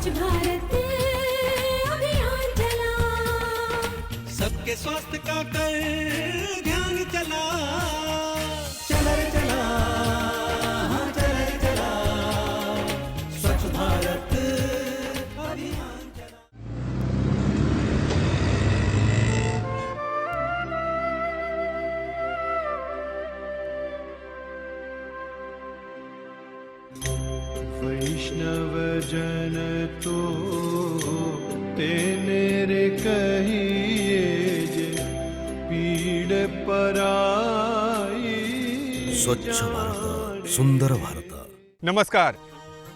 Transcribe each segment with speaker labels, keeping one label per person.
Speaker 1: स्वच्छ भारत अभियान चला,
Speaker 2: सबके स्वास्थ्य का कर ध्यान चला, चला रे चला, हाँ चला रे चला, स्वच्छ भारत अभियान चला।
Speaker 3: वैष्णव जन तो तेरे कहिए जे पीड़ पराई।
Speaker 4: स्वच्छ भारत सुंदर भारत।
Speaker 5: नमस्कार।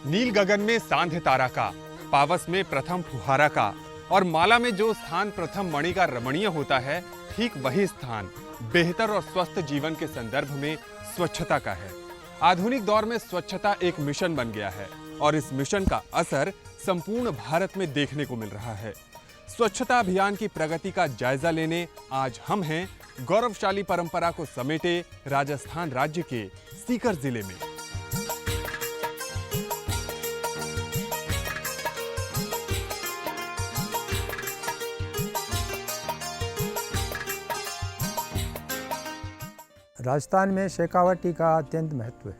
Speaker 5: नील गगन में सांध्य तारा का, पावस में प्रथम फुहारा का और माला में जो स्थान प्रथम मणि का रमणीय होता है, ठीक वही स्थान बेहतर और स्वस्थ जीवन के संदर्भ में स्वच्छता का है। आधुनिक दौर में स्वच्छता एक मिशन बन गया है और इस मिशन का असर संपूर्ण भारत में देखने को मिल रहा है। स्वच्छता अभियान की प्रगति का जायजा लेने आज हम हैं गौरवशाली परंपरा को समेटे राजस्थान राज्य के सीकर जिले में।
Speaker 6: राजस्थान में शेखावटी का अत्यंत महत्व है।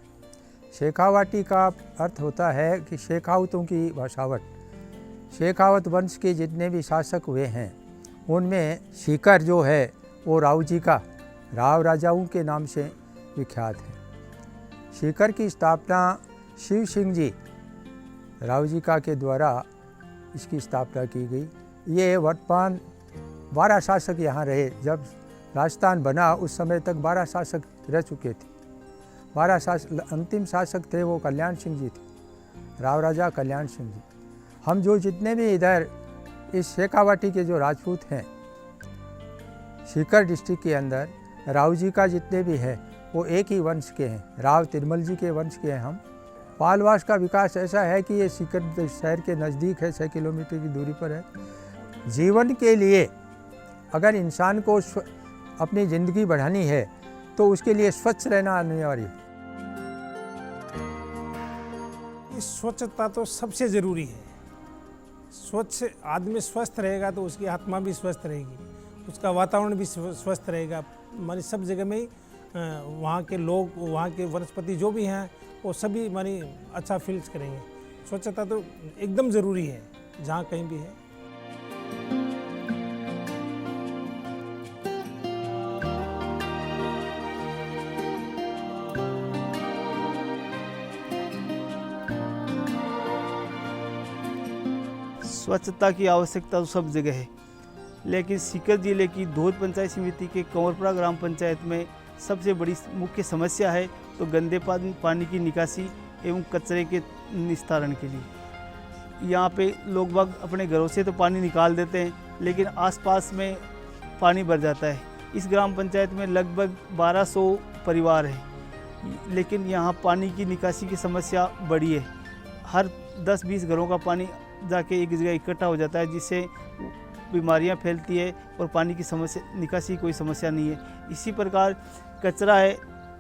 Speaker 6: शेखावटी का अर्थ होता है कि शेखावतों की बसावट। शेखावत वंश के जितने भी शासक हुए हैं उनमें सीकर जो है वो राव जी का, राव राजाओं के नाम से विख्यात है। सीकर की स्थापना शिव सिंह जी राव जी का के द्वारा इसकी स्थापना की गई। ये वर्तमान 12 शासक यहाँ रहे। जब राजस्थान बना उस समय तक 12 शासक रह चुके थे। 12 शासक, अंतिम शासक थे वो कल्याण सिंह जी थे, राव राजा कल्याण सिंह जी। हम जो जितने भी इधर इस शेखावाटी के जो राजपूत हैं सीकर डिस्ट्रिक्ट के अंदर, राव जी का जितने भी हैं वो एक ही वंश के हैं, राव तिरमल जी के वंश के हैं हम। पालवास का विकास ऐसा है कि ये सीकर शहर के नज़दीक है, 6 किलोमीटर की दूरी पर है। जीवन के लिए अगर इंसान को अपनी ज़िंदगी बढ़ानी है तो उसके लिए स्वच्छ रहना अनिवार्य है।
Speaker 7: स्वच्छता तो सबसे ज़रूरी है। स्वच्छ आदमी स्वस्थ रहेगा तो उसकी आत्मा भी स्वस्थ रहेगी, उसका वातावरण भी स्वस्थ रहेगा। मानी सब जगह में वहाँ के लोग, वहाँ के वनस्पति जो भी हैं वो सभी मानी अच्छा फील करेंगे। स्वच्छता तो एकदम ज़रूरी है जहाँ कहीं भी है।
Speaker 8: स्वच्छता की आवश्यकता तो सब जगह है, लेकिन सीकर जिले की धोद पंचायत समिति के कंवरपुरा ग्राम पंचायत में सबसे बड़ी मुख्य समस्या है तो गंदे पानी की निकासी एवं कचरे के निस्तारण के लिए। यहाँ पे लोग बाग अपने घरों से तो पानी निकाल देते हैं, लेकिन आसपास में पानी भर जाता है। इस ग्राम पंचायत में लगभग 1200 परिवार हैं, लेकिन यहाँ पानी की निकासी की समस्या बड़ी है। हर 10-20 घरों का पानी जाके एक जगह इकट्ठा हो जाता है, जिससे बीमारियां फैलती है और पानी की समस्या निकासी की कोई समस्या नहीं है। इसी प्रकार कचरा है,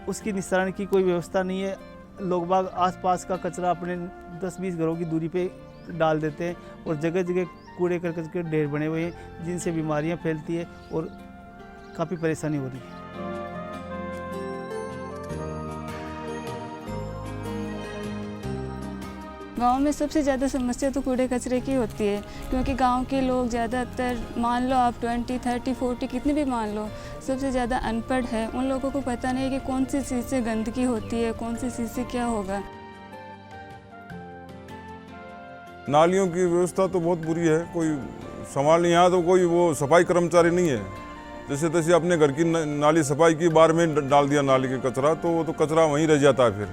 Speaker 8: उसकी निस्तारण की कोई व्यवस्था नहीं है। लोग बाग आसपास का कचरा अपने 10-20 घरों की दूरी पे डाल देते हैं और जगह जगह कूड़े करकट के ढेर बने हुए हैं, जिनसे बीमारियां फैलती है और काफ़ी परेशानी हो रही है।
Speaker 9: गांव में सबसे ज़्यादा समस्या तो कूड़े कचरे की होती है, क्योंकि गांव के लोग ज़्यादातर, मान लो आप 20, 30, 40 कितने भी मान लो, सबसे ज़्यादा अनपढ़ है। उन लोगों को पता नहीं कि कौन सी चीज़ से गंदगी होती है, कौन सी चीज़ से क्या होगा।
Speaker 10: नालियों की व्यवस्था तो बहुत बुरी है, कोई संभाल नहीं। यहाँ तो कोई वो सफाई कर्मचारी नहीं है। जैसे तैसे अपने घर की नाली सफाई की, बार में डाल दिया नाली के कचरा, तो वो तो कचरा वहीं रह जाता है फिर,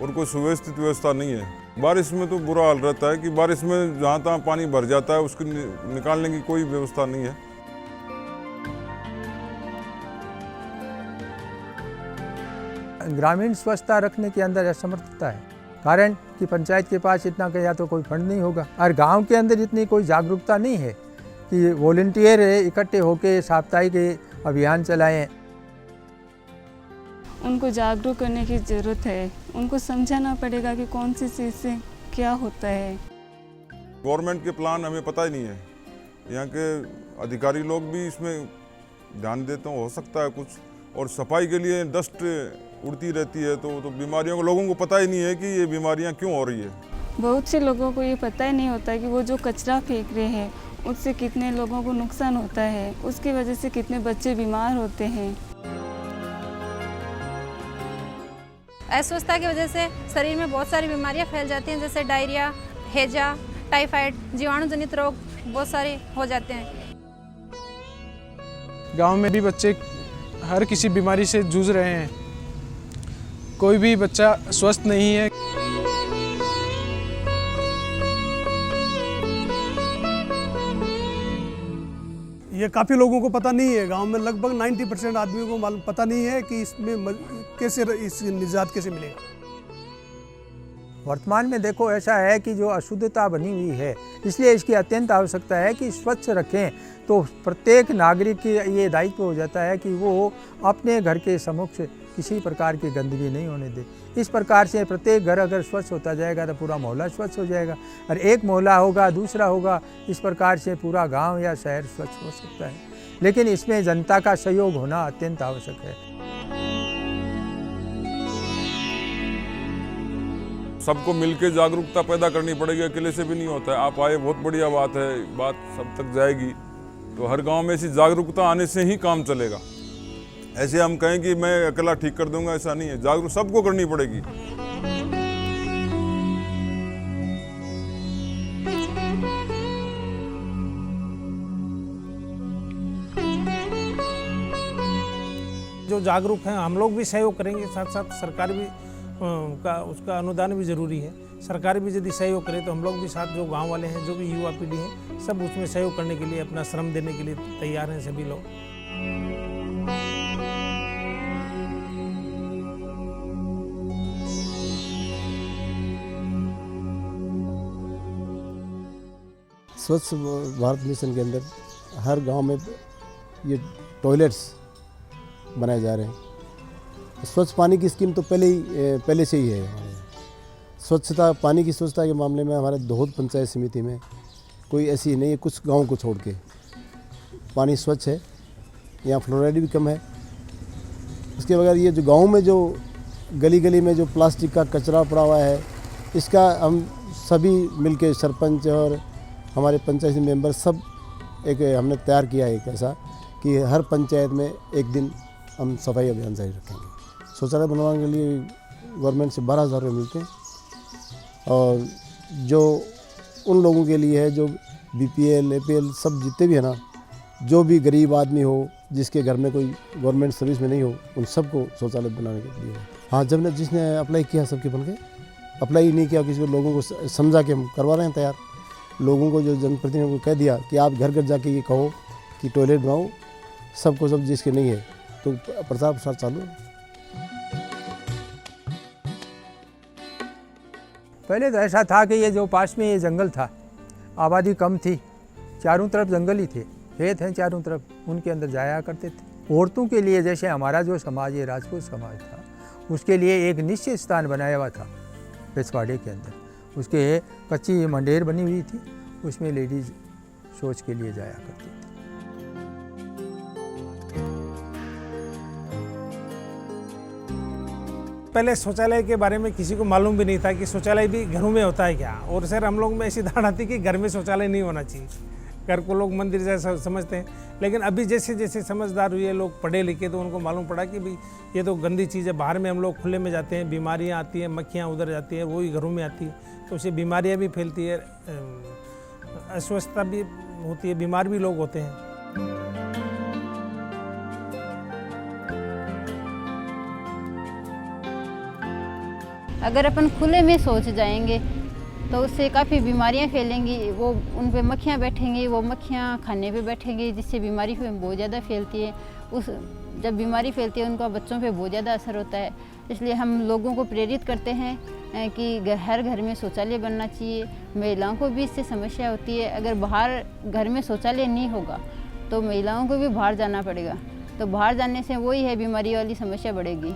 Speaker 10: और कोई सुव्यवस्थित व्यवस्था नहीं है। बारिश में तो बुरा हाल रहता है कि बारिश में जहाँ तहाँ पानी भर जाता है, उसको निकालने की कोई व्यवस्था नहीं है।
Speaker 6: ग्रामीण स्वच्छता रखने के अंदर असमर्थता है, कारण कि पंचायत के पास इतना या तो कोई फंड नहीं होगा, और गांव के अंदर इतनी कोई जागरूकता नहीं है कि वॉलंटियर इकट्ठे होकर साप्ताहिक अभियान चलाएं।
Speaker 9: उनको जागरूक करने की ज़रूरत है, उनको समझाना पड़ेगा कि कौन सी चीज़ से क्या होता है।
Speaker 10: गवर्नमेंट के प्लान हमें पता ही नहीं है, यहाँ के अधिकारी लोग भी इसमें ध्यान देते हो सकता है कुछ। और सफाई के लिए डस्ट उड़ती रहती है तो बीमारियों को लोगों को पता ही नहीं है कि ये बीमारियाँ क्यों हो रही है।
Speaker 9: बहुत से लोगों को ये पता ही नहीं होता कि वो जो कचरा फेंक रहे हैं उससे कितने लोगों को नुकसान होता है, उसकी वजह से कितने बच्चे बीमार होते हैं।
Speaker 11: अस्वस्थता की वजह से शरीर में बहुत सारी बीमारियां फैल जाती हैं, जैसे डायरिया, हैजा, टाइफाइड, जीवाणु जनित रोग बहुत सारे हो जाते हैं।
Speaker 7: गांव में भी बच्चे हर किसी बीमारी से जूझ रहे हैं, कोई भी बच्चा स्वस्थ नहीं है।
Speaker 12: ये काफ़ी लोगों को पता नहीं है, गांव में लगभग 90% आदमियों को मालूम पता नहीं है कि इसमें कैसे इस निजात कैसे मिलेगा।
Speaker 6: वर्तमान में देखो ऐसा है कि जो अशुद्धता बनी हुई है, इसलिए इसकी अत्यंत आवश्यकता है कि स्वच्छ रखें। तो प्रत्येक नागरिक की ये दायित्व हो जाता है कि वो अपने घर के समक्ष किसी प्रकार की गंदगी नहीं होने दे। इस प्रकार से प्रत्येक घर अगर स्वच्छ होता जाएगा तो पूरा मोहल्ला स्वच्छ हो जाएगा, और एक मोहल्ला होगा दूसरा होगा, इस प्रकार से पूरा गांव या शहर स्वच्छ हो सकता है। लेकिन इसमें जनता का सहयोग होना अत्यंत आवश्यक है।
Speaker 10: सबको मिलकर जागरूकता पैदा करनी पड़ेगी, अकेले से भी नहीं होता है। आप आए बहुत बढ़िया बात है, बात सब तक जाएगी तो हर गांव में ऐसी जागरूकता आने से ही काम चलेगा। ऐसे हम कहें कि मैं अकेला ठीक कर दूंगा, ऐसा नहीं है, जागरूक सबको करनी पड़ेगी।
Speaker 7: जो जागरूक हैं हम लोग भी सहयोग करेंगे, साथ साथ सरकार भी उसका अनुदान भी ज़रूरी है। सरकार भी यदि सहयोग करे तो हम लोग भी साथ, जो गांव वाले हैं, जो भी युवा पीढ़ी है, सब उसमें सहयोग करने के लिए अपना श्रम देने के लिए तैयार हैं सभी लोग।
Speaker 13: स्वच्छ भारत मिशन के अंदर हर गांव में ये टॉयलेट्स बनाए जा रहे हैं। स्वच्छ पानी की स्कीम तो पहले से ही है हमारे यहाँ। स्वच्छता, पानी की स्वच्छता के मामले में हमारे दोहद पंचायत समिति में कोई ऐसी नहीं है, कुछ गांव को छोड़ के पानी स्वच्छ है, यहाँ फ्लोराइड भी कम है। उसके बगैर ये जो गांव में जो गली गली में जो प्लास्टिक का कचरा पड़ा हुआ है, इसका हम सभी मिलके, सरपंच और हमारे पंचायत मेंबर सब एक हमने तैयार किया है एक ऐसा कि हर पंचायत में एक दिन हम सफाई अभियान जारी रखेंगे। शौचालय बनवाने के लिए गवर्नमेंट से 12,000 रुपये मिलते हैं, और जो उन लोगों के लिए है जो BPL, APL सब जितने भी है ना, जो भी गरीब आदमी हो, जिसके घर में कोई गवर्नमेंट सर्विस में नहीं हो, उन सबको शौचालय बनाने के लिए। हाँ, जब जिसने अप्लाई किया सबके बन गए। अप्लाई नहीं किया किसी को, लोगों को समझा के हम करवा रहे हैं तैयार। लोगों को जो जनप्रतिनिधियों को कह दिया कि आप घर घर जाके ये कहो कि टॉयलेट बनाओ, सबको सब जिसके नहीं है तो प्रचार प्रसार चालू है।
Speaker 6: पहले तो ऐसा था कि ये जो पास में ये जंगल था, आबादी कम थी, चारों तरफ जंगल ही थे, खेत हैं चारों तरफ, उनके अंदर जाया करते थे। औरतों के लिए जैसे हमारा जो समाज है, राजपूत समाज था, उसके लिए एक निश्चित स्थान बनाया हुआ था पिछवाड़े के अंदर। उसके कच्ची मंडेर बनी हुई थी, उसमें लेडीज शौच के लिए जाया करती थी।
Speaker 7: पहले शौचालय के बारे में किसी को मालूम भी नहीं था कि शौचालय भी घरों में होता है क्या। और सर हम लोग में ऐसी धारणा थी कि घर में शौचालय नहीं होना चाहिए, घर को लोग मंदिर जैसा समझते हैं। लेकिन अभी जैसे जैसे समझदार हुए लोग, पढ़े लिखे, तो उनको मालूम पड़ा कि भाई ये तो गंदी चीज़ है। बाहर में हम लोग खुले में जाते हैं, बीमारियां आती हैं, मक्खियां उधर जाती हैं, वही घरों में आती है, तो उससे बीमारियां भी फैलती है, अस्वस्थता भी होती है, बीमार भी लोग होते हैं।
Speaker 11: अगर अपन खुले में शौच जाएंगे तो उससे काफ़ी बीमारियां फैलेंगी, वो उन पे मक्खियाँ बैठेंगी, वो मक्खियाँ खाने पे बैठेंगी, जिससे बीमारी बहुत ज़्यादा फैलती है। जब बीमारी फैलती है उनका बच्चों पे बहुत ज़्यादा असर होता है। इसलिए हम लोगों को प्रेरित करते हैं कि हर घर में शौचालय बनना चाहिए। महिलाओं को भी इससे समस्या होती है, अगर बाहर घर में शौचालय नहीं होगा तो महिलाओं को भी बाहर जाना पड़ेगा, तो बाहर जाने से वही है बीमारी वाली समस्या बढ़ेगी।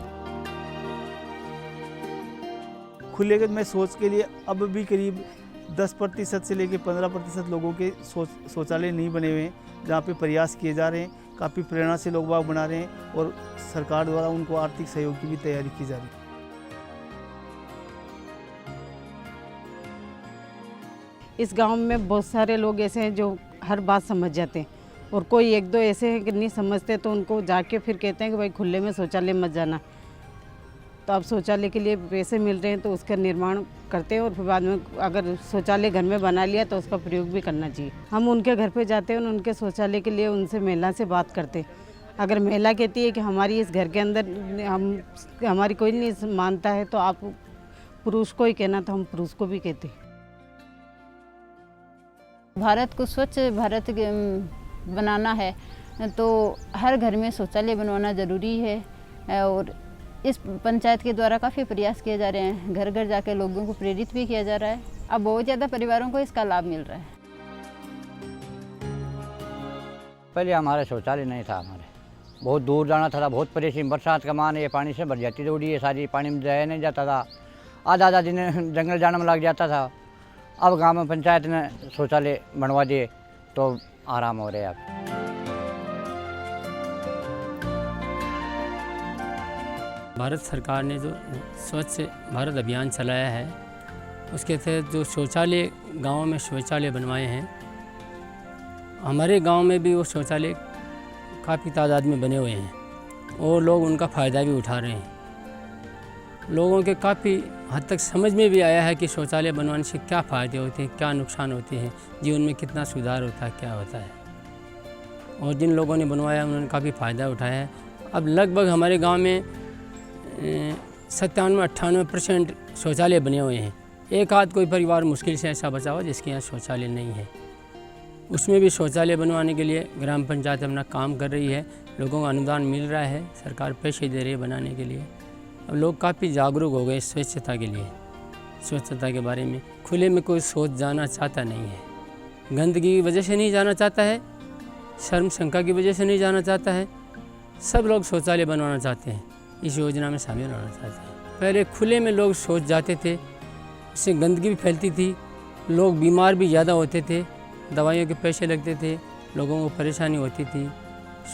Speaker 8: खुले में शौच के लिए अब भी करीब 10% से लेकर 15% लोगों के शौचालय नहीं बने हुए हैं, जहाँ पे प्रयास किए जा रहे हैं। काफ़ी प्रेरणा से लोग बाग बना रहे हैं और सरकार द्वारा उनको आर्थिक सहयोग की भी तैयारी की जा रही है।
Speaker 14: इस गांव में बहुत सारे लोग ऐसे हैं जो हर बात समझ जाते हैं, और कोई एक दो ऐसे हैं कि नहीं समझते, तो उनको जाके फिर कहते हैं कि भाई खुले में शौचालय मत जाना। तो अब शौचालय के लिए पैसे मिल रहे हैं तो उसका निर्माण करते हैं, और फिर बाद में अगर शौचालय घर में बना लिया तो उसका प्रयोग भी करना चाहिए। हम उनके घर पे जाते हैं और उनके शौचालय के लिए उनसे महिला से बात करते हैं। अगर महिला कहती है कि हमारी इस घर के अंदर हमारी कोई नहीं मानता है, तो आप पुरुष को ही कहना, तो हम पुरुष को भी कहते हैं।
Speaker 11: भारत को स्वच्छ भारत बनाना है तो हर घर में शौचालय बनवाना ज़रूरी है, और इस पंचायत के द्वारा काफ़ी प्रयास किए जा रहे हैं। घर घर जाकर लोगों को प्रेरित भी किया जा रहा है। अब बहुत ज़्यादा परिवारों को इसका लाभ मिल रहा है।
Speaker 15: पहले हमारा शौचालय नहीं था, हमारे बहुत दूर जाना था, बहुत परेशानी। बरसात का मान ये पानी से भर जाती रोडी, ये सारी पानी में जाया नहीं जाता था। आधा दिन जंगल जाने में लग जाता था। अब गांव में पंचायत ने शौचालय बनवा दिए तो आराम हो रहे अब।
Speaker 16: भारत सरकार ने जो स्वच्छ भारत अभियान चलाया है, उसके तहत जो शौचालय गाँव में शौचालय बनवाए हैं, हमारे गांव में भी वो शौचालय काफ़ी तादाद में बने हुए हैं और लोग उनका फ़ायदा भी उठा रहे हैं। लोगों के काफ़ी हद तक समझ में भी आया है कि शौचालय बनवाने से क्या फ़ायदे होते हैं, क्या नुकसान होते हैं, जीवन में कितना सुधार होता है, क्या होता है। और जिन लोगों ने बनवाया उन्होंने काफ़ी फ़ायदा उठाया है। अब लगभग हमारे गांव में 97-98% शौचालय बने हुए हैं। एक आध कोई परिवार मुश्किल से ऐसा बचा हुआ जिसके यहाँ शौचालय नहीं है, उसमें भी शौचालय बनवाने के लिए ग्राम पंचायत अपना काम कर रही है। लोगों को अनुदान मिल रहा है, सरकार पैसे दे रही है बनाने के लिए। अब लोग काफ़ी जागरूक हो गए स्वच्छता के लिए, स्वच्छता के बारे में। खुले में कोई शौच जाना चाहता नहीं है, गंदगी की वजह से नहीं जाना चाहता है, शर्म शंका की वजह से नहीं जाना चाहता है। सब लोग शौचालय बनवाना चाहते हैं, इस योजना में शामिल होना चाहते हैं। पहले खुले में लोग शौच जाते थे, इससे गंदगी भी फैलती थी, लोग बीमार भी ज़्यादा होते थे, दवाइयों के पैसे लगते थे, लोगों को परेशानी होती थी।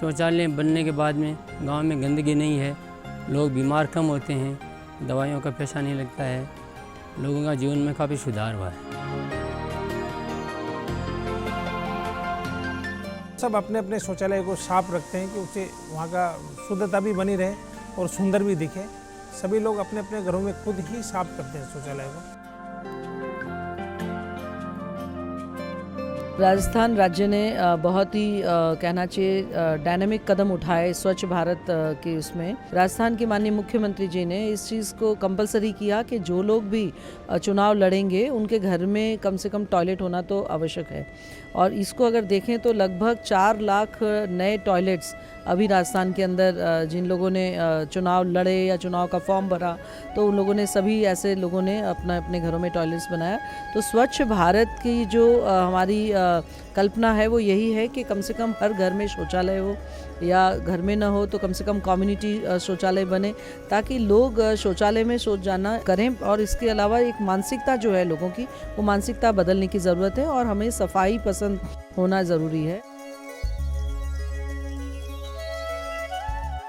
Speaker 16: शौचालय बनने के बाद में गांव में गंदगी नहीं है, लोग बीमार कम होते हैं, दवाइयों का पैसा नहीं लगता है, लोगों का जीवन में काफ़ी सुधार हुआ है।
Speaker 7: सब अपने अपने शौचालय को साफ रखते हैं कि उससे वहाँ का शुद्धता भी बनी रहे और सुंदर भी दिखे। सभी लोग अपने अपने घरों में खुद ही साफ करते हैं शौचालय को।
Speaker 17: राजस्थान राज्य ने बहुत ही कहना चाहिए डायनामिक कदम उठाए स्वच्छ भारत के उसमें। राजस्थान के माननीय मुख्यमंत्री जी ने इस चीज़ को कंपलसरी किया कि जो लोग भी चुनाव लड़ेंगे उनके घर में कम से कम टॉयलेट होना तो आवश्यक है। और इसको अगर देखें तो लगभग 4 लाख नए टॉयलेट्स अभी राजस्थान के अंदर जिन लोगों ने चुनाव लड़े या चुनाव का फॉर्म भरा, तो उन लोगों ने सभी ऐसे लोगों ने अपने घरों में टॉयलेट्स बनाया। तो स्वच्छ भारत की जो हमारी कल्पना है वो यही है कि कम से कम हर घर में शौचालय हो, या घर में ना हो तो कम से कम कम्युनिटी शौचालय बने, ताकि लोग शौचालय में शौच जाना करें। और इसके अलावा एक मानसिकता जो है लोगों की, वो मानसिकता बदलने की ज़रूरत है और हमें सफाई पसंद होना ज़रूरी है।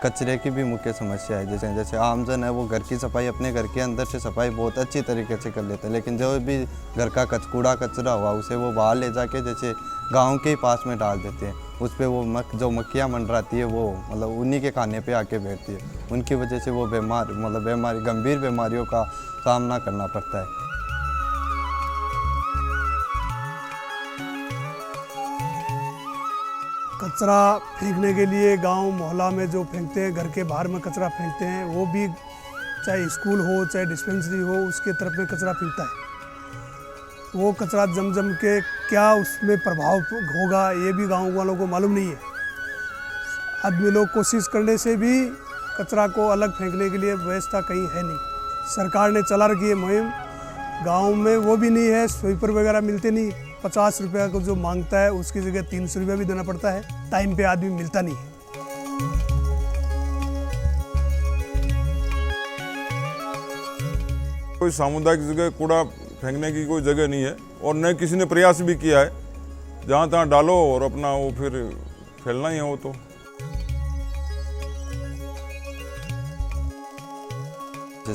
Speaker 18: कचरे की भी मुख्य समस्या है। जैसे आमजन है वो घर की सफाई, अपने घर के अंदर से सफाई बहुत अच्छी तरीके से कर लेता है, लेकिन जो भी घर का कूड़ा कचरा हुआ उसे वो बाहर ले जाके जैसे गांव के ही पास में डाल देते हैं। उस पर वो जो मक्खियाँ मंडराती है वो मतलब उन्हीं के खाने पे आके बैठती है। उनकी वजह से वो गंभीर बीमारियों का सामना करना पड़ता है।
Speaker 12: कचरा फेंकने के लिए गांव मोहल्ला में जो फेंकते हैं, घर के बाहर में कचरा फेंकते हैं, वो भी चाहे स्कूल हो चाहे डिस्पेंसरी हो उसके तरफ में कचरा फेंकता है। वो कचरा जम के क्या उसमें प्रभाव होगा ये भी गांव वालों को मालूम नहीं है। आदमी लोग कोशिश करने से भी कचरा को अलग फेंकने के लिए व्यवस्था कहीं है नहीं। सरकार ने चला रखी है मुहिम, गाँव में वो भी नहीं है, स्वीपर वगैरह मिलते नहीं। 50 रुपये को जो मांगता है उसकी जगह 300 रुपये भी देना पड़ता है, टाइम पे आदमी मिलता नहीं है।
Speaker 10: कोई सामुदायिक जगह कूड़ा फेंकने की कोई जगह नहीं है और न किसी ने प्रयास भी किया है। जहाँ तहाँ डालो और अपना वो फिर फैलना ही है वो तो।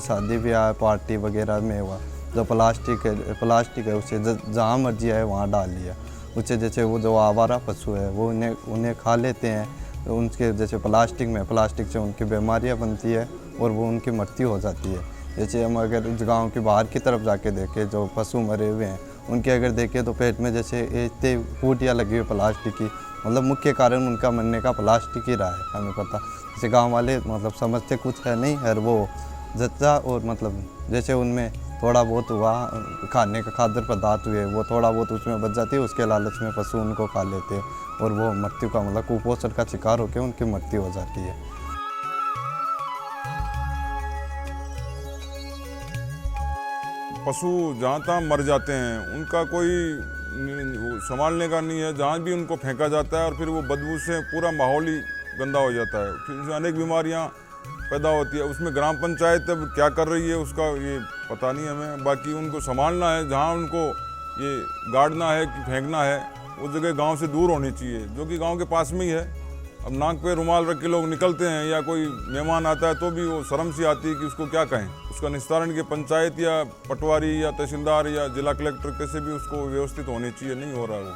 Speaker 18: शादी ब्याह पार्टी वगैरह में हुआ जो प्लास्टिक है उसे जहाँ मर्जी है वहाँ डाल लिया। उसे जैसे वो जो आवारा पशु है वो उन्हें खा लेते हैं, तो उनके जैसे प्लास्टिक से उनकी बीमारियाँ बनती है और वो उनकी मृत्यु हो जाती है। जैसे हम अगर गांव के बाहर की तरफ जाके देखें जो पशु मरे हुए हैं उनके अगर देखें तो पेट में जैसे इतने फूटियाँ लगी हुई प्लास्टिक की, मतलब मुख्य कारण उनका मरने का प्लास्टिक ही रहा है। हमें पता जैसे गांव वाले मतलब समझते कुछ है नहीं, हर वो जच्चा और मतलब जैसे उनमें थोड़ा बहुत हुआ खाने का खाद्य पदार्थ हुए वो थोड़ा बहुत उसमें बच जाती है, उसके लालच में पशु उनको खा लेते हैं और वो मृत्यु का मतलब कुपोषण का शिकार होकर उनकी मृत्यु हो जाती है।
Speaker 10: पशु जहाँ तहाँ मर जाते हैं, उनका कोई संभालने का नहीं है। जहाँ भी उनको फेंका जाता है और फिर वो बदबू से पूरा माहौल ही गंदा हो जाता है, फिर उसमें अनेक बीमारियाँ पैदा होती है। उसमें ग्राम पंचायत अब क्या कर रही है उसका ये पता नहीं हमें। बाकी उनको संभालना है, जहाँ उनको ये गाड़ना है कि फेंकना है वो जगह गांव से दूर होनी चाहिए, जो कि गांव के पास में ही है। अब नाक पे रुमाल रख के लोग निकलते हैं या कोई मेहमान आता है तो भी वो शर्म सी आती है कि उसको क्या कहें। उसका निस्तारण के पंचायत या पटवारी या तहसीलदार या जिला कलेक्टर कैसे भी उसको व्यवस्थित होनी चाहिए, नहीं हो रहा है वो।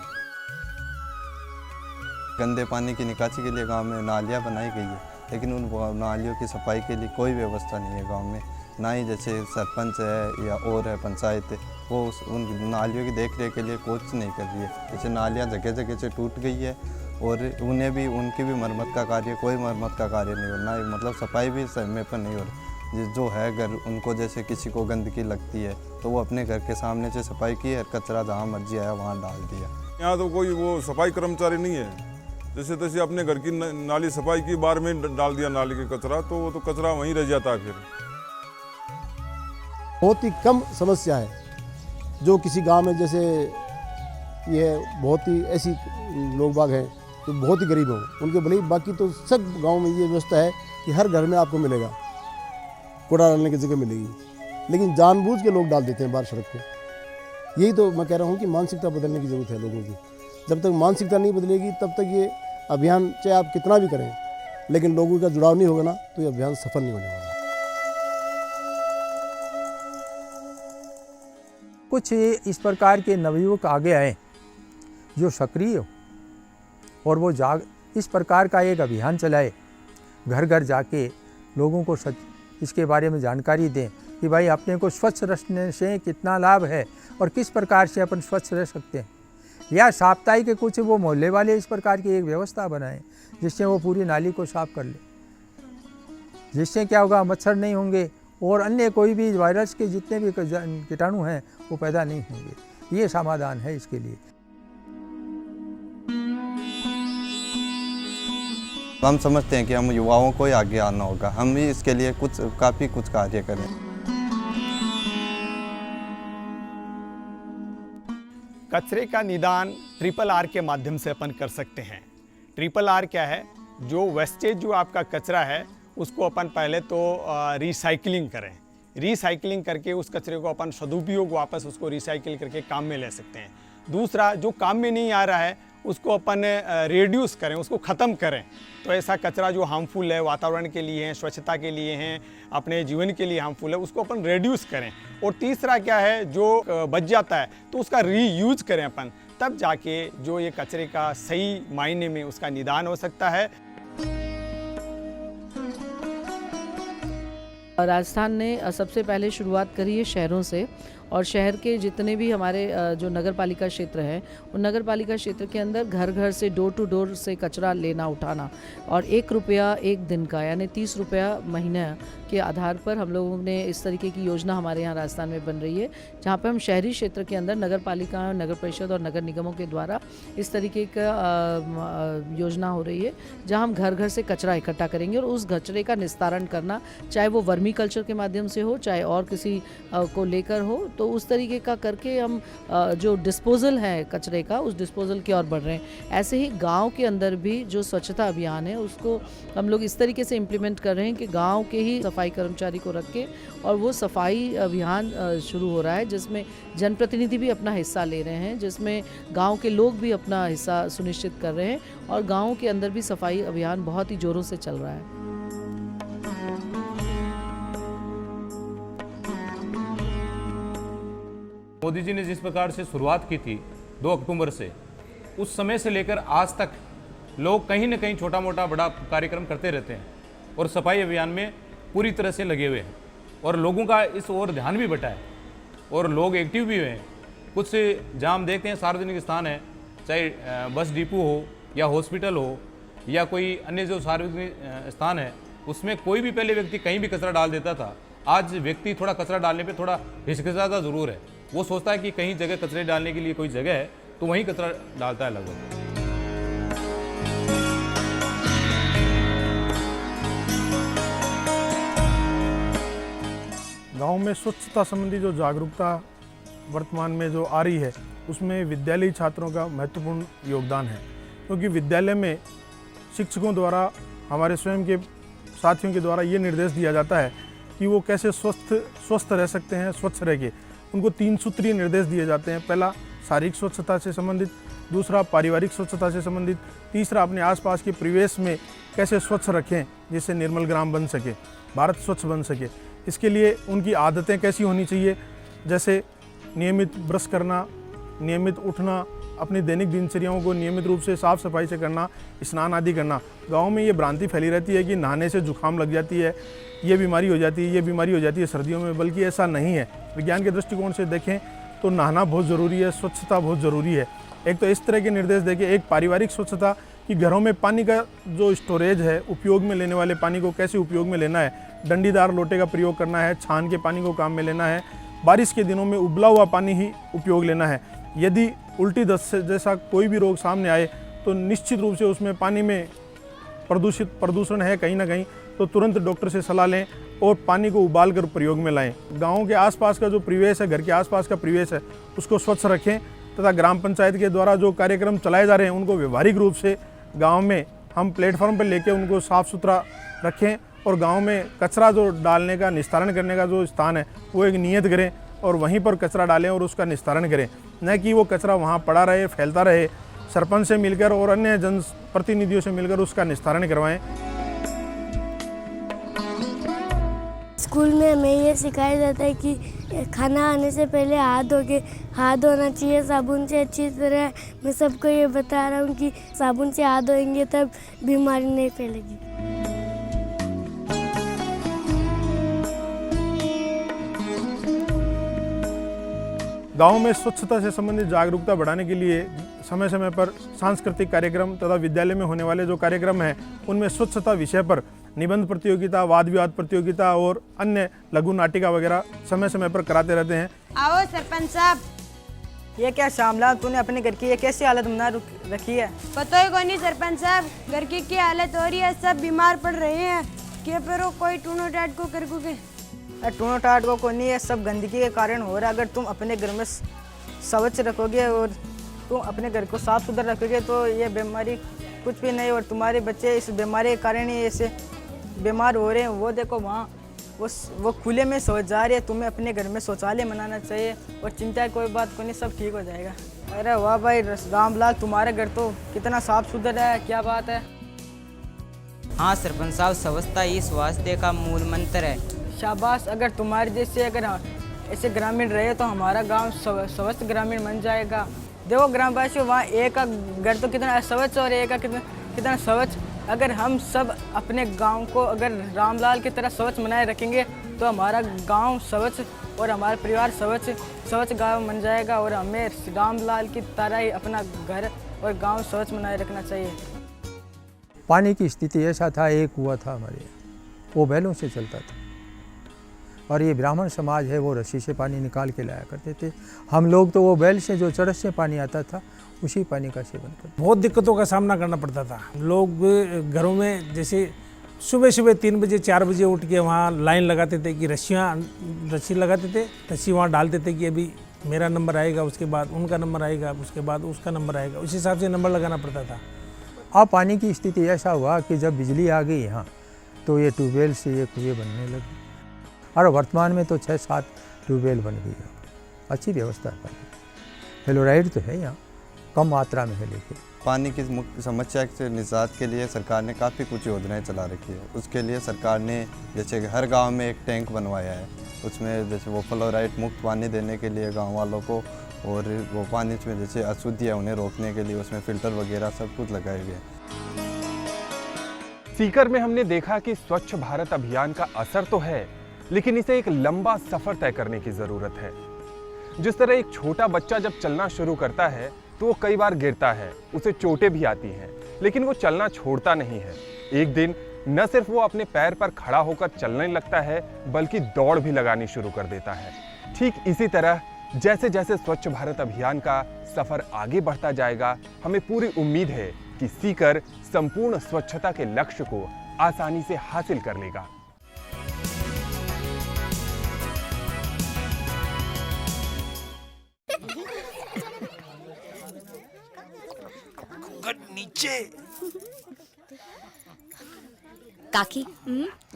Speaker 18: गंदे पानी की निकासी के लिए गांव में नालियां बनाई गई है, लेकिन उन नालियों की सफाई के लिए कोई व्यवस्था नहीं है गांव में। ना ही जैसे सरपंच है या और है पंचायत है, वो उन नालियों की देख रेख के लिए कुछ नहीं कर रही है। जैसे नालियाँ जगह जगह से टूट गई है और उनकी भी मरम्मत का कार्य कोई मरम्मत का कार्य नहीं हो रहा, मतलब सफाई भी समय पर नहीं हो रही। जो है घर उनको जैसे किसी को गंदगी लगती है तो वो अपने घर के सामने से सफाई की है, कचरा जहाँ मर्जी आया वहाँ डाल दिया।
Speaker 10: यहाँ तो कोई वो सफाई कर्मचारी नहीं है, जैसे तैसे अपने घर की नाली सफाई की बार में डाल दिया नाली के कचरा, तो वो तो कचरा वहीं रह जाता है। फिर
Speaker 13: बहुत ही कम समस्या है जो किसी गांव में, जैसे ये बहुत ही ऐसी लोग बाग हैं तो बहुत ही गरीब हों उनके भले ही, बाकी तो सब गांव में ये व्यवस्था है कि हर घर में आपको मिलेगा, कूड़ा डालने की जगह मिलेगी, लेकिन जानबूझ के लोग डाल देते हैं बाहर सड़क पे। यही तो मैं कह रहा हूँ कि मानसिकता बदलने की ज़रूरत है लोगों की। जब तक मानसिकता नहीं बदलेगी तब तक ये अभियान चाहे आप कितना भी करें, लेकिन लोगों का जुड़ाव नहीं होगा ना तो ये अभियान सफल नहीं होने वाला।
Speaker 6: कुछ इस प्रकार के नवयुवक आगे आए जो सक्रिय हो और वो इस प्रकार का एक अभियान चलाए, घर घर जाके लोगों को इसके बारे में जानकारी दें कि भाई अपने को स्वच्छ रखने से कितना लाभ है और किस प्रकार से अपन स्वच्छ रह सकते हैं। या साप्ताहिक के कुछ वो मोहल्ले वाले इस प्रकार की एक व्यवस्था बनाएं जिससे वो पूरी नाली को साफ कर ले, जिससे क्या होगा, मच्छर नहीं होंगे और अन्य कोई भी वायरस के जितने भी कीटाणु हैं वो पैदा नहीं होंगे। ये समाधान है इसके लिए।
Speaker 18: हम समझते हैं कि हम युवाओं को ही आगे आना होगा, हम भी इसके लिए काफ़ी कुछ कार्य करें।
Speaker 19: कचरे का निदान RRR के माध्यम से अपन कर सकते हैं। RRR क्या है? जो वेस्टेज जो आपका कचरा है उसको अपन पहले तो रिसाइकलिंग करें, रिसाइकलिंग करके उस कचरे को अपन सदुपयोग वापस उसको रिसाइकिल करके काम में ले सकते हैं। दूसरा, जो काम में नहीं आ रहा है उसको अपन रिड्यूस करें, उसको ख़त्म करें। तो ऐसा कचरा जो हार्मफुल है, वातावरण के लिए है, स्वच्छता के लिए हैं, अपने जीवन के लिए हार्मफुल है, उसको अपन रिड्यूस करें। और तीसरा क्या है, जो बच जाता है तो उसका रीयूज करें अपन, तब जाके जो ये कचरे का सही मायने में उसका निदान हो सकता है।
Speaker 17: राजस्थान ने सबसे पहले शुरुआत करी है शहरों से, और शहर के जितने भी हमारे जो नगर पालिका क्षेत्र है उन नगर पालिका क्षेत्र के अंदर घर घर से डोर टू डोर से कचरा लेना उठाना, और 1 रुपया 1 दिन का यानी 30 रुपया महीना के आधार पर हम लोगों ने इस तरीके की योजना हमारे यहाँ राजस्थान में बन रही है, जहाँ पर हम शहरी क्षेत्र के अंदर नगर पालिका, नगर परिषद और नगर निगमों के द्वारा इस तरीके का योजना हो रही है, जहाँ हम घर घर से कचरा इकट्ठा करेंगे और उस कचरे का निस्तारण करना, चाहे वो वर्मी कल्चर के माध्यम से हो, चाहे और किसी को लेकर हो, तो उस तरीके का करके हम जो डिस्पोज़ल है कचरे का, उस डिस्पोज़ल की ओर बढ़ रहे हैं। ऐसे ही गांव के अंदर भी जो स्वच्छता अभियान है उसको हम लोग इस तरीके से इम्प्लीमेंट कर रहे हैं कि गांव के ही सफाई कर्मचारी को रख के, और वो सफाई अभियान शुरू हो रहा है जिसमें जनप्रतिनिधि भी अपना हिस्सा ले रहे हैं, जिसमें गांव के लोग भी अपना हिस्सा सुनिश्चित कर रहे हैं, और गाँव के अंदर भी सफाई अभियान बहुत ही ज़ोरों से चल रहा है।
Speaker 20: मोदी जी ने जिस प्रकार से शुरुआत की थी 2 अक्टूबर से, उस समय से लेकर आज तक लोग कहीं न कहीं छोटा मोटा बड़ा कार्यक्रम करते रहते हैं और सफाई अभियान में पूरी तरह से लगे हुए हैं, और लोगों का इस ओर ध्यान भी बटा है और लोग एक्टिव भी हुए हैं। कुछ जहाँ हम देखते हैं सार्वजनिक स्थान है, चाहे बस डिपो हो या हॉस्पिटल हो या कोई अन्य जो सार्वजनिक स्थान है, उसमें कोई भी पहले व्यक्ति कहीं भी कचरा डाल देता था। आज व्यक्ति थोड़ा कचरा डालने पे थोड़ा हिचकिचाता ज़रूर है। वो सोचता है कि कहीं जगह कचरे डालने के लिए कोई जगह है तो वहीं कचरा डालता है लगभग।
Speaker 7: गांव में स्वच्छता संबंधी जो जागरूकता वर्तमान में जो आ रही है, उसमें विद्यालयी छात्रों का महत्वपूर्ण योगदान है, क्योंकि विद्यालय में शिक्षकों द्वारा, हमारे स्वयं के साथियों के द्वारा ये निर्देश दिया जाता है कि वो कैसे स्वस्थ रह सकते हैं, स्वच्छ रह के। उनको 3 सूत्रीय निर्देश दिए जाते हैं। पहला शारीरिक स्वच्छता से संबंधित, दूसरा पारिवारिक स्वच्छता से संबंधित, तीसरा अपने आसपास के परिवेश में कैसे स्वच्छ रखें जिससे निर्मल ग्राम बन सके, भारत स्वच्छ बन सके। इसके लिए उनकी आदतें कैसी होनी चाहिए, जैसे नियमित ब्रश करना, नियमित उठना, अपनी दैनिक दिनचर्याओं को नियमित रूप से साफ़ सफाई से करना, स्नान आदि करना। गांव में ये भ्रांति फैली रहती है कि नहाने से जुकाम लग जाती है, ये बीमारी हो जाती है, ये बीमारी हो जाती है सर्दियों में, बल्कि ऐसा नहीं है। विज्ञान के दृष्टिकोण से देखें तो नहाना बहुत ज़रूरी है, स्वच्छता बहुत ज़रूरी है। एक तो इस तरह के निर्देश देके, एक पारिवारिक स्वच्छता कि घरों में पानी का जो स्टोरेज है, उपयोग में लेने वाले पानी को कैसे उपयोग में लेना है, डंडीदार लोटे का प्रयोग करना है, छान के पानी को काम में लेना है, बारिश के दिनों में उबला हुआ पानी ही उपयोग लेना है। यदि उल्टी दस्त जैसा कोई भी रोग सामने आए तो निश्चित रूप से उसमें पानी में प्रदूषण है कहीं ना कहीं, तो तुरंत डॉक्टर से सलाह लें और पानी को उबाल कर प्रयोग में लाएं। गाँव के आसपास का जो परिवेश है, घर के आसपास का परिवेश है, उसको स्वच्छ रखें तथा ग्राम पंचायत के द्वारा जो कार्यक्रम चलाए जा रहे हैं उनको व्यवहारिक रूप से गाँव में हम प्लेटफॉर्म पर लेकर उनको साफ़ सुथरा रखें, और गाँव में कचरा जो डालने का, निस्तारण करने का जो स्थान है वो एक नियत करें और वहीं पर कचरा डालें और उसका निस्तारण करें, न कि वो कचरा वहाँ पड़ा रहे, फैलता रहे। सरपंच से मिलकर और अन्य जनप्रतिनिधियों से मिलकर उसका निस्तारण करवाएं।
Speaker 21: स्कूल में हमें ये सिखाया जाता है कि खाना खाने से पहले हाथ धोना चाहिए साबुन से अच्छी तरह। मैं सबको ये बता रहा हूँ कि साबुन से हाथ धोएंगे तब बीमारी नहीं फैलेगी।
Speaker 7: गाँव में स्वच्छता से संबंधित जागरूकता बढ़ाने के लिए समय समय पर सांस्कृतिक कार्यक्रम तथा विद्यालय में होने वाले जो कार्यक्रम हैं उनमें स्वच्छता विषय पर निबंध प्रतियोगिता, वाद विवाद प्रतियोगिता और अन्य लघु नाटिका वगैरह समय समय पर कराते रहते हैं।
Speaker 22: आओ सरपंच साहब। ये क्या श्यामला, तूने अपने घर की ये कैसी हालत बना रखी है?
Speaker 23: पता ही कोई नहीं सरपंच साहब, घर की क्या हालत हो रही है, सब बीमार पड़ रहे हैं। क्या करो, कोई टूनो टाट को कर के।
Speaker 22: टूनो टाट को नहीं है, सब गंदगी के कारण हो रहा है। अगर तुम अपने घर में स्वच्छ रखोगे और तुम अपने घर को साफ सुथरा रखोगे तो ये बीमारी कुछ भी नहीं, और तुम्हारे बच्चे इस बीमारी के कारण ही ऐसे बीमार हो रहे हैं। वो देखो वहाँ वो खुले में शौच जा रहे हैं। तुम्हें अपने घर में शौचालय बनाना चाहिए और चिंता की कोई बात को नहीं, सब ठीक हो जाएगा। अरे वाह भाई रामलाल, तुम्हारा घर तो कितना साफ सुथरा है, क्या बात है।
Speaker 24: हाँ सरपंच साहब, स्वच्छता ही स्वास्थ्य का मूल मंत्र है।
Speaker 22: शाबाश। अगर तुम्हारे जैसे अगर ऐसे ग्रामीण रहे तो हमारा गांव स्वस्थ ग्रामीण बन जाएगा। देखो ग्रामवासियों, वहाँ एक का घर तो कितना अस्वच्छ और एक का कितना स्वच्छ। अगर हम सब अपने गांव को अगर रामलाल की तरह स्वच्छ बनाए रखेंगे तो हमारा गांव स्वच्छ और हमारा परिवार स्वच्छ गांव बन जाएगा, और हमें रामलाल की तरह ही अपना घर और गांव स्वच्छ बनाए रखना चाहिए।
Speaker 6: पानी की स्थिति ऐसा था, एक कुआं था हमारे यहाँ, वो बैलों से चलता था, और ये ब्राह्मण समाज है वो रस्सी से पानी निकाल के लाया करते थे। हम लोग तो वो बैल से जो चरस से पानी आता था उसी पानी का सेवन करते।
Speaker 7: बहुत दिक्कतों का सामना करना पड़ता था। लोग घरों में जैसे सुबह सुबह 3 बजे 4 बजे उठ के वहाँ लाइन लगाते थे कि रस्सी लगाते थे, रस्सी वहाँ डालते थे कि अभी मेरा नंबर आएगा, उसके बाद उनका नंबर आएगा, उसके बाद उसका नंबर आएगा, उस हिसाब से नंबर लगाना पड़ता था।
Speaker 6: अब पानी की स्थिति ऐसा हुआ कि जब बिजली आ गई यहाँ तो ये ट्यूबवेल से ये कुएँ बनने लगे और वर्तमान में तो 6-7 ट्यूबवेल बन गई है। अच्छी व्यवस्था है पानी। फ्लोराइड तो है यहाँ, कम मात्रा में है, लेकिन
Speaker 18: पानी की मुख्य समस्या से निजात के लिए सरकार ने काफ़ी कुछ योजनाएं चला रखी है। उसके लिए सरकार ने जैसे हर गांव में एक टैंक बनवाया है, उसमें जैसे वो फ्लोराइड मुक्त पानी देने के लिए गांव वालों को, और वो पानी में जैसे अशुद्धि है उन्हें रोकने के लिए उसमें फ़िल्टर वगैरह सब कुछ लगाए गए।
Speaker 5: सीकर में हमने देखा कि स्वच्छ भारत अभियान का असर तो है, लेकिन इसे एक लंबा सफर तय करने की ज़रूरत है। जिस तरह एक छोटा बच्चा जब चलना शुरू करता है तो वो कई बार गिरता है, उसे चोटें भी आती हैं, लेकिन वो चलना छोड़ता नहीं है। एक दिन न सिर्फ वो अपने पैर पर खड़ा होकर चलने लगता है, बल्कि दौड़ भी लगानी शुरू कर देता है। ठीक इसी तरह जैसे जैसे स्वच्छ भारत अभियान का सफर आगे बढ़ता जाएगा, हमें पूरी उम्मीद है कि सीकर संपूर्ण स्वच्छता के लक्ष्य को आसानी से हासिल कर लेगा।
Speaker 1: नीचे काकी,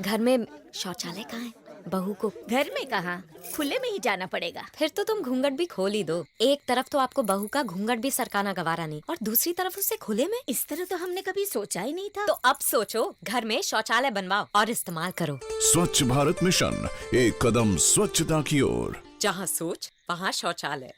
Speaker 1: घर में शौचालय कहाँ है? बहू को घर में कहाँ, खुले में ही जाना पड़ेगा। फिर तो तुम घूंघट भी खोल ही दो। एक तरफ तो आपको बहू का घूंघट भी सरकाना गवारा नहीं, और दूसरी तरफ उसे खुले में। इस तरह तो हमने कभी सोचा ही नहीं था। तो अब सोचो, घर में शौचालय बनवाओ और इस्तेमाल करो।
Speaker 2: स्वच्छ भारत मिशन, एक कदम स्वच्छता की ओर।
Speaker 1: जहाँ सोच वहाँ शौचालय।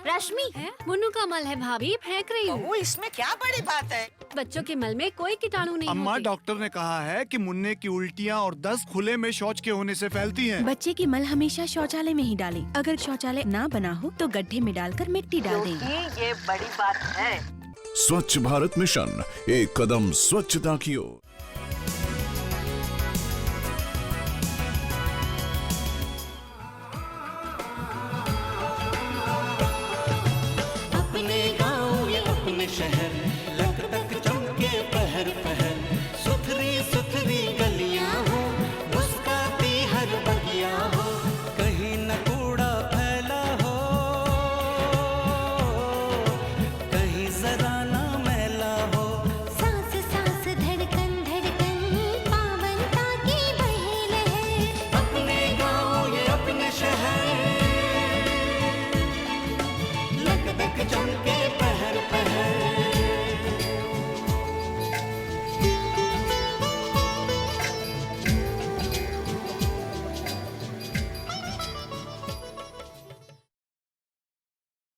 Speaker 3: रश्मि, मुन्नू का मल है भाभी, फेंक रही हूँ।
Speaker 4: इसमें क्या बड़ी बात है?
Speaker 3: बच्चों के मल में कोई कीटाणु नहीं
Speaker 4: अम्मा,
Speaker 3: होते।
Speaker 4: डॉक्टर ने कहा है कि मुन्ने की उल्टियाँ और दस्त खुले में शौच के होने से फैलती हैं।
Speaker 25: बच्चे की मल हमेशा शौचालय में ही डालें। अगर शौचालय ना बना हो तो गड्ढे में डालकर मिट्टी डाल दें।
Speaker 4: ये बड़ी बात है।
Speaker 2: स्वच्छ भारत मिशन, एक कदम स्वच्छता की ओर।